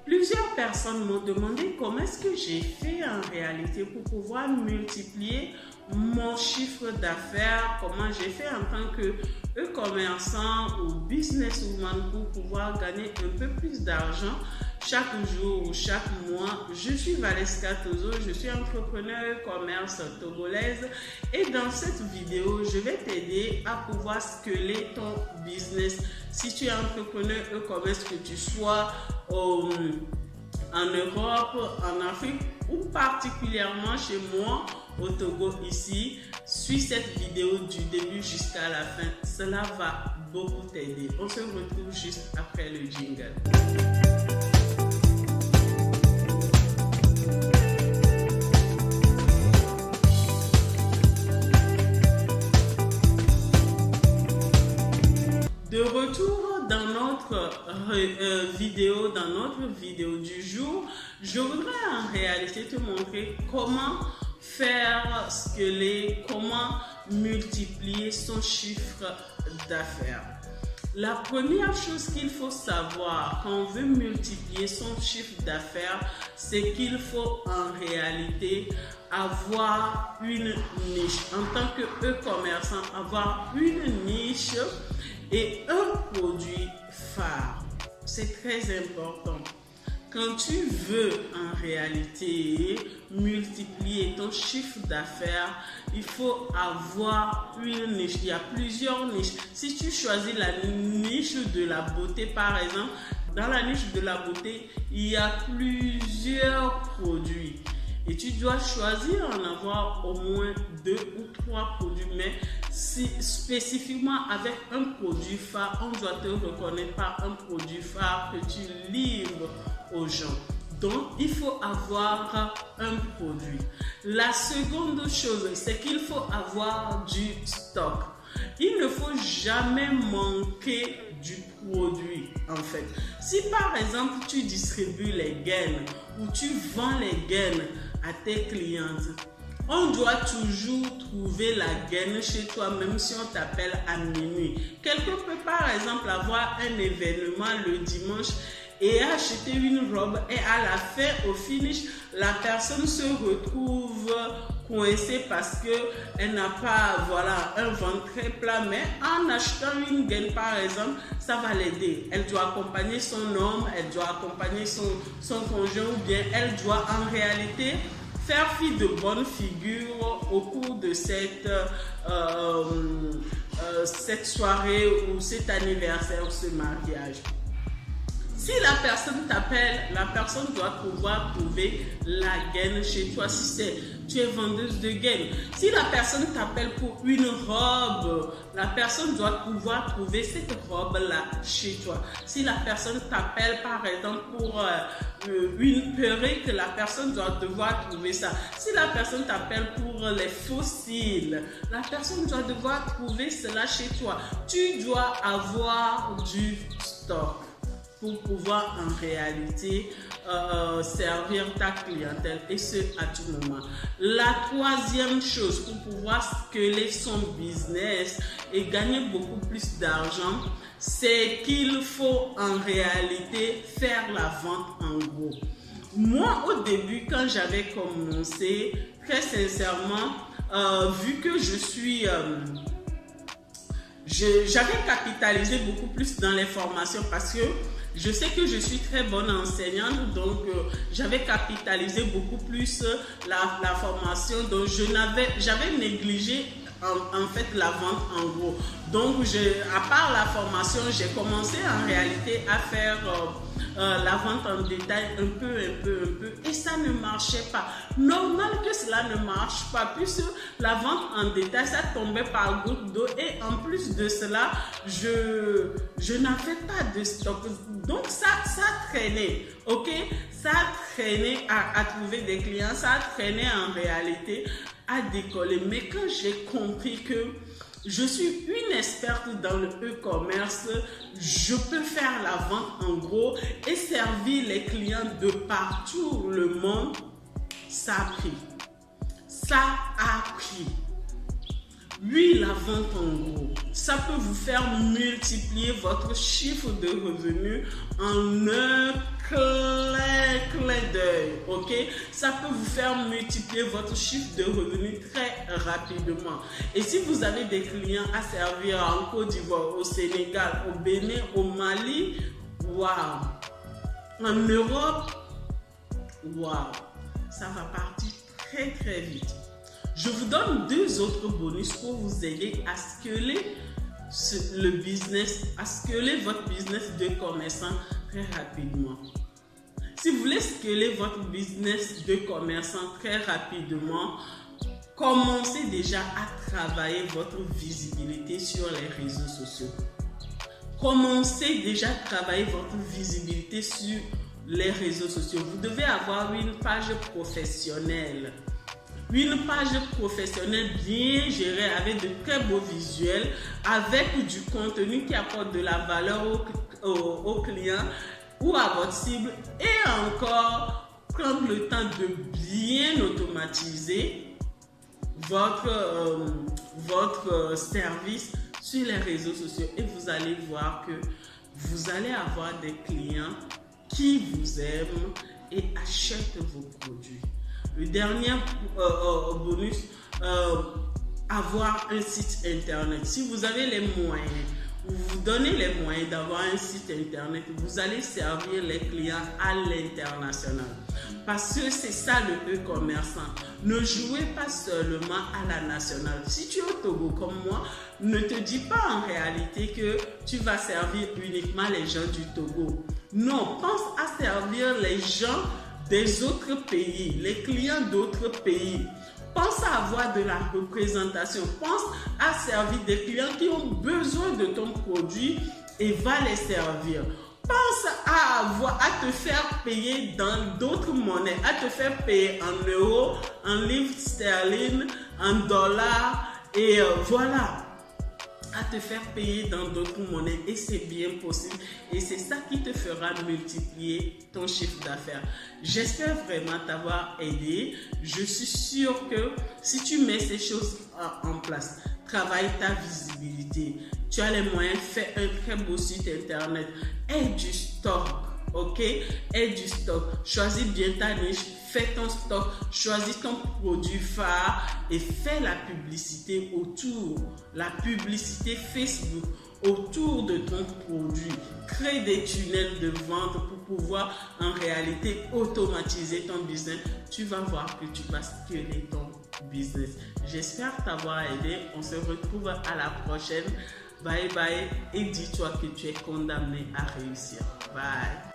Plusieurs personnes m'ont demandé comment est-ce que j'ai fait en réalité pour pouvoir multiplier mon chiffre d'affaires, comment j'ai fait en tant que e-commerçant ou businesswoman pour pouvoir gagner un peu plus d'argent chaque jour ou chaque mois. Je suis Valeska Tozo, je suis entrepreneur e-commerce togolaise et dans cette vidéo, je vais t'aider à pouvoir scaler ton business. Si tu es entrepreneur e-commerce, que tu sois en Europe, en Afrique ou particulièrement chez moi au Togo ici, suis cette vidéo du début jusqu'à la fin. Cela va beaucoup t'aider. On se retrouve juste après le jingle. De retour dans notre vidéo du jour, je voudrais en réalité te montrer comment faire scaler, comment multiplier son chiffre d'affaires. La première chose qu'il faut savoir quand on veut multiplier son chiffre d'affaires, c'est qu'il faut en réalité avoir une niche. En tant que e-commerçant, avoir une niche et un produit phare. C'est très important. Quand tu veux en réalité multiplier ton chiffre d'affaires, il faut avoir une niche. Il y a plusieurs niches. Si tu choisis la niche de la beauté, par exemple, dans la niche de la beauté, il y a plusieurs produits. Et tu dois choisir en avoir au moins 2 ou 3 produits. Mais si spécifiquement avec un produit phare, on doit te reconnaître par un produit phare que tu livres aux gens. Donc, il faut avoir un produit. La seconde chose, c'est qu'il faut avoir du stock. Il ne faut jamais manquer du produit, en fait. Si par exemple, tu distribues les gaines ou tu vends les gaines à tes clientes, on doit toujours trouver la gaine chez toi, même si on t'appelle à minuit. Quelqu'un peut par exemple avoir un événement le dimanche et acheter une robe et à la fin, au finish, la personne se retrouve coincée parce qu'elle n'a pas un ventre très plat, mais en achetant une gaine par exemple, ça va l'aider. Elle doit accompagner son homme, elle doit accompagner son conjoint ou bien elle doit en réalité faire fi de bonne figure au cours de cette soirée ou cet anniversaire ou ce mariage. Si la personne t'appelle, la personne doit pouvoir trouver la gaine chez toi si tu es vendeuse de gaines. Si la personne t'appelle pour une robe, la personne doit pouvoir trouver cette robe-là chez toi. Si la personne t'appelle par exemple pour une perruque, la personne doit devoir trouver ça. Si la personne t'appelle pour les fossiles, la personne doit devoir trouver cela chez toi. Tu dois avoir du stock pour pouvoir en réalité servir ta clientèle et ce à tout moment. La troisième chose pour pouvoir scaler son business et gagner beaucoup plus d'argent, c'est qu'il faut en réalité faire la vente en gros. Moi au début quand j'avais commencé, très sincèrement, vu que j'avais capitalisé beaucoup plus dans les formations parce que je sais que je suis très bonne enseignante, donc j'avais capitalisé beaucoup plus la formation, donc j'avais négligé en fait la vente en gros. Donc à part la formation, j'ai commencé en réalité à faire la vente en détail un peu et ça ne marchait pas. Normal que cela ne marche pas puisque la vente en détail ça tombait par goutte d'eau et en plus de cela je n'avais pas de stock, donc ça traînait, ok, ça traînait à trouver des clients, ça traînait en réalité à décoller. Mais quand j'ai compris que je suis une experte dans le e-commerce, je peux faire la vente en gros et servir les clients de partout le monde, ça a pris. Ça a pris. Oui, la vente en gros, ça peut vous faire multiplier votre chiffre de revenus en un clair clin d'œil, ok? Ça peut vous faire multiplier votre chiffre de revenus très rapidement. Et si vous avez des clients à servir en Côte d'Ivoire, au Sénégal, au Bénin, au Mali, waouh! En Europe, waouh! Ça va partir très très vite. Je vous donne 2 autres bonus pour vous aider à scaler le business, à scaler votre business de commerçant très rapidement. Si vous voulez scaler votre business de commerçant très rapidement, commencez déjà à travailler votre visibilité sur les réseaux sociaux. Commencez déjà à travailler votre visibilité sur les réseaux sociaux. Vous devez avoir une page professionnelle. Une page professionnelle bien gérée avec de très beaux visuels, avec du contenu qui apporte de la valeur aux clients ou à votre cible, et encore prendre le temps de bien automatiser votre service sur les réseaux sociaux, et vous allez voir que vous allez avoir des clients qui vous aiment et achètent vos produits. Le dernier bonus, avoir un site internet. Si vous avez les moyens, vous vous donnez les moyens d'avoir un site internet, vous allez servir les clients à l'international. Parce que c'est ça le e-commerçant. Ne jouez pas seulement à la nationale. Si tu es au Togo comme moi, ne te dis pas en réalité que tu vas servir uniquement les gens du Togo. Non, pense à servir les gens des autres pays, les clients d'autres pays. Pense à avoir de la représentation. Pense à servir des clients qui ont besoin de ton produit et va les servir. Pense à te faire payer dans d'autres monnaies, à te faire payer en euros, en livres sterling, en dollars, et voilà. À te faire payer dans d'autres monnaies, et c'est bien possible, et c'est ça qui te fera multiplier ton chiffre d'affaires. J'espère vraiment t'avoir aidé. Je suis sûre que si tu mets ces choses en place, travaille ta visibilité, tu as les moyens, fais un très beau site internet, aie du stock, ok? Aie du stock, choisis bien ta niche, fais ton stock, choisis ton produit phare et fais la publicité autour, la publicité Facebook autour de ton produit. Crée des tunnels de vente pour pouvoir en réalité automatiser ton business. Tu vas voir que tu vas scaler ton business. J'espère t'avoir aidé. On se retrouve à la prochaine. Bye bye, et dis-toi que tu es condamné à réussir. Bye.